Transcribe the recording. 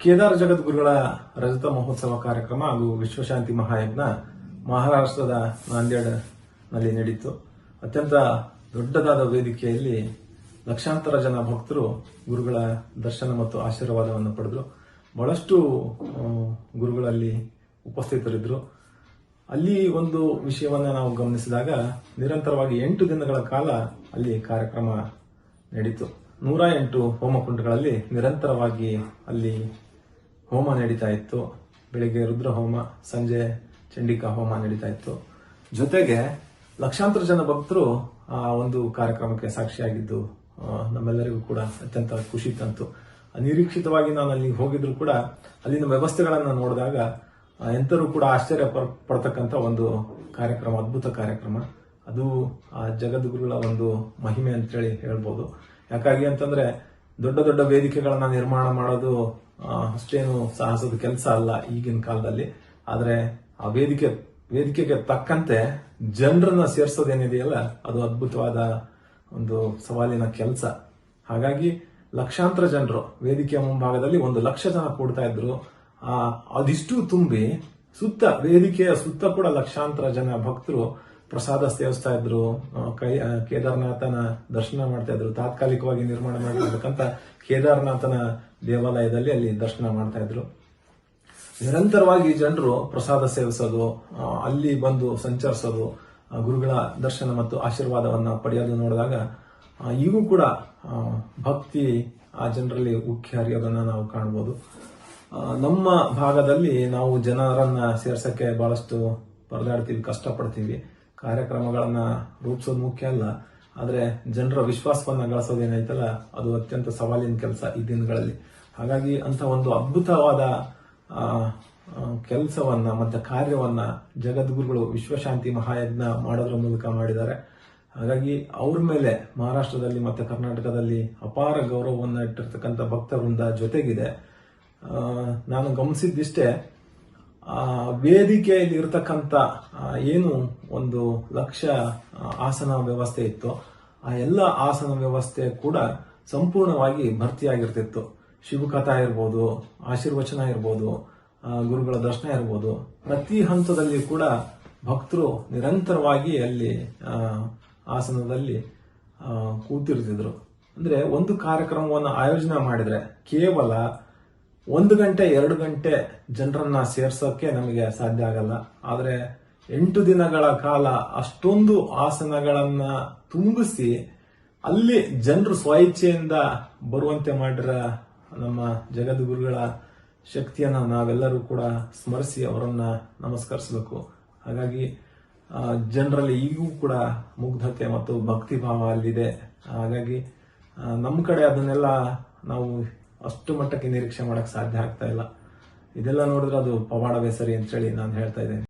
ಕೇದಾರ ಜಗದ್ಗುರುಗಳ ರಜತ ಮಹೋತ್ಸವ ಕಾರ್ಯಕ್ರಮ ಹಾಗೂ ವಿಶ್ವಶಾಂತಿ ಮಹಾಯಜ್ಞ ಮಹಾರಾಷ್ಟ್ರದ ನಾಂದೇಡ್ನಲ್ಲಿ ನಡೆಯಿತು. ಅತ್ಯಂತ ದೊಡ್ಡದಾದ ವೇದಿಕೆಯಲ್ಲಿ ಲಕ್ಷಾಂತರ ಜನ ಭಕ್ತರು ಗುರುಗಳ ದರ್ಶನ ಮತ್ತು ಆಶೀರ್ವಾದವನ್ನು ಪಡೆದರು. ಬಹಳಷ್ಟು ಗುರುಗಳಲ್ಲಿ ಉಪಸ್ಥಿತರಿದ್ದರು. ಅಲ್ಲಿ ಒಂದು ವಿಷಯವನ್ನು ನಾವು ಗಮನಿಸಿದಾಗ ನಿರಂತರವಾಗಿ 8 ದಿನಗಳ ಕಾಲ ಅಲ್ಲಿ ಕಾರ್ಯಕ್ರಮ ನಡೆಯಿತು. 108 ಹೋಮಕುಂಡಗಳಲ್ಲಿ ನಿರಂತರವಾಗಿ ಅಲ್ಲಿ ಹೋಮ ನಡೀತಾ ಇತ್ತು. ಬೆಳಿಗ್ಗೆ ರುದ್ರ ಹೋಮ, ಸಂಜೆ ಚಂಡಿಕಾ ಹೋಮ ನಡೀತಾ ಇತ್ತು. ಜೊತೆಗೆ ಲಕ್ಷಾಂತರ ಜನ ಭಕ್ತರು ಆ ಒಂದು ಕಾರ್ಯಕ್ರಮಕ್ಕೆ ಸಾಕ್ಷಿಯಾಗಿದ್ದು ನಮ್ಮೆಲ್ಲರಿಗೂ ಕೂಡ ಅತ್ಯಂತ ಖುಷಿ ತಂತು. ಅನಿರೀಕ್ಷಿತವಾಗಿ ನಾನು ಅಲ್ಲಿ ಹೋಗಿದ್ರು ಕೂಡ ಅಲ್ಲಿನ ವ್ಯವಸ್ಥೆಗಳನ್ನು ನೋಡಿದಾಗ ಎಂತರೂ ಕೂಡ ಆಶ್ಚರ್ಯ ಪಡ್ತಕ್ಕಂಥ ಒಂದು ಕಾರ್ಯಕ್ರಮ, ಅದ್ಭುತ ಕಾರ್ಯಕ್ರಮ. ಅದು ಆ ಜಗದ್ಗುರುಗಳ ಒಂದು ಮಹಿಮೆ ಅಂತೇಳಿ ಹೇಳ್ಬೋದು. ಯಾಕಾಗಿ ಅಂತಂದ್ರೆ ದೊಡ್ಡ ದೊಡ್ಡ ವೇದಿಕೆಗಳನ್ನ ನಿರ್ಮಾಣ ಮಾಡೋದು ಅಷ್ಟೇನು ಸಾಹಸದ ಕೆಲಸ ಅಲ್ಲ ಈಗಿನ ಕಾಲದಲ್ಲಿ. ಆದ್ರೆ ಆ ವೇದಿಕೆಗೆ ತಕ್ಕಂತೆ ಜನರನ್ನ ಸೇರಿಸೋದೇನಿದೆಯಲ್ಲ, ಅದು ಅದ್ಭುತವಾದ ಒಂದು ಸವಾಲಿನ ಕೆಲಸ. ಹಾಗಾಗಿ ಲಕ್ಷಾಂತರ ಜನರು ವೇದಿಕೆಯ ಮುಂಭಾಗದಲ್ಲಿ 1,00,000 ಜನ ಕೂಡ್ತಾ ಇದ್ರು. ಅದಿಷ್ಟು ತುಂಬಿ ವೇದಿಕೆಯ ಸುತ್ತ ಕೂಡ ಲಕ್ಷಾಂತರ ಜನ ಭಕ್ತರು ಪ್ರಸಾದ ಸೇವಿಸ್ತಾ ಇದ್ರು, ಕೇದಾರನಾಥನ ದರ್ಶನ ಮಾಡ್ತಾ ಇದ್ರು. ತಾತ್ಕಾಲಿಕವಾಗಿ ನಿರ್ಮಾಣ ಮಾಡಿರ್ತಕ್ಕಂಥ ಕೇದಾರನಾಥನ ದೇವಾಲಯದಲ್ಲಿ ಅಲ್ಲಿ ದರ್ಶನ ಮಾಡ್ತಾ ಇದ್ರು. ನಿರಂತರವಾಗಿ ಜನರು ಪ್ರಸಾದ ಸೇವಿಸೋದು, ಅಲ್ಲಿ ಬಂದು ಸಂಚರಿಸೋದು, ಗುರುಗಳ ದರ್ಶನ ಮತ್ತು ಆಶೀರ್ವಾದವನ್ನ ಪಡೆಯೋದು ನೋಡಿದಾಗ ಈಗೂ ಕೂಡ ಭಕ್ತಿ ಆ ಜನರಲ್ಲಿ ಉಕ್ಕಿ ಹರಿಯೋದನ್ನ ನಾವು ಕಾಣಬಹುದು. ನಮ್ಮ ಭಾಗದಲ್ಲಿ ನಾವು ಜನರನ್ನ ಸೇರ್ಸಕ್ಕೆ ಬಹಳಷ್ಟು ಪರದಾಡ್ತೀವಿ, ಕಷ್ಟಪಡ್ತೀವಿ. ಕಾರ್ಯಕ್ರಮಗಳನ್ನ ರೂಪಿಸೋದು ಮುಖ್ಯ ಅಲ್ಲ, ಆದ್ರೆ ಜನರ ವಿಶ್ವಾಸವನ್ನ ಗಳಿಸೋದೇನೈತಲ್ಲ, ಅದು ಅತ್ಯಂತ ಸವಾಲಿನ ಕೆಲಸ ಈ ದಿನಗಳಲ್ಲಿ. ಹಾಗಾಗಿ ಅಂತ ಒಂದು ಅದ್ಭುತವಾದ ಕೆಲಸವನ್ನ ಮತ್ತೆ ಕಾರ್ಯವನ್ನ ಜಗದ್ಗುರುಗಳು ವಿಶ್ವಶಾಂತಿ ಮಹಾಯಜ್ಞ ಮಾಡೋದ್ರ ಮೂಲಕ ಮಾಡಿದ್ದಾರೆ. ಹಾಗಾಗಿ ಅವ್ರ ಮೇಲೆ ಮಹಾರಾಷ್ಟ್ರದಲ್ಲಿ ಮತ್ತೆ ಕರ್ನಾಟಕದಲ್ಲಿ ಅಪಾರ ಗೌರವವನ್ನ ಇಟ್ಟಿರ್ತಕ್ಕಂಥ ಭಕ್ತವೃಂದ ಜೊತೆಗಿದೆ. ನಾನು ಗಮನಿಸಿದ್ದಿಷ್ಟೇ, ವೇದಿಕೆಯಲ್ಲಿ ಇರತಕ್ಕಂಥ ಏನು 1,00,000 ಆಸನ ವ್ಯವಸ್ಥೆ ಇತ್ತು, ಆ ಎಲ್ಲ ಆಸನ ವ್ಯವಸ್ಥೆ ಕೂಡ ಸಂಪೂರ್ಣವಾಗಿ ಭರ್ತಿಯಾಗಿರ್ತಿತ್ತು. ಶಿವಕಥಾ ಇರ್ಬೋದು, ಆಶೀರ್ವಚನ ಇರ್ಬೋದು, ಗುರುಗಳ ದರ್ಶನ ಇರ್ಬೋದು, ಪ್ರತಿ ಹಂತದಲ್ಲಿ ಕೂಡ ಭಕ್ತರು ನಿರಂತರವಾಗಿ ಅಲ್ಲಿ ಆಸನದಲ್ಲಿ ಕೂತಿರ್ತಿದ್ರು. ಅಂದ್ರೆ ಒಂದು ಕಾರ್ಯಕ್ರಮವನ್ನು ಆಯೋಜನೆ ಮಾಡಿದ್ರೆ ಕೇವಲ 1 ಗಂಟೆ 2 ಗಂಟೆ ಜನರನ್ನ ಸೇರ್ಸೋಕೆ ನಮಗೆ ಸಾಧ್ಯ ಆಗಲ್ಲ. ಆದ್ರೆ 8 ದಿನಗಳ ಕಾಲ ಅಷ್ಟೊಂದು ಆಸನಗಳನ್ನ ತುಂಬಿಸಿ ಅಲ್ಲಿ ಜನರು ಸ್ವಇಚ್ಛೆಯಿಂದ ಬರುವಂತೆ ಮಾಡಿರ ನಮ್ಮ ಜಗದ್ಗುರುಗಳ ಶಕ್ತಿಯನ್ನ ನಾವೆಲ್ಲರೂ ಕೂಡ ಸ್ಮರಿಸಿ ಅವರನ್ನ ನಮಸ್ಕರಿಸಬೇಕು. ಹಾಗಾಗಿ ಜನರಲ್ಲಿ ಈಗೂ ಕೂಡ ಮುಗ್ಧತೆ ಮತ್ತು ಭಕ್ತಿ ಭಾವ ಅಲ್ಲಿದೆ. ಹಾಗಾಗಿ ನಮ್ಮ ಕಡೆ ಅದನ್ನೆಲ್ಲ ನಾವು ಅಷ್ಟು ಮಟ್ಟಕ್ಕೆ ನಿರೀಕ್ಷೆ ಮಾಡಕ್ ಸಾಧ್ಯ ಆಗ್ತಾ ಇಲ್ಲ. ಇದೆಲ್ಲ ನೋಡಿದ್ರೆ ಅದು ಪವಾಡವೇ ಸರಿ ಅಂತೇಳಿ ನಾನು ಹೇಳ್ತಾ ಇದ್ದೇನೆ.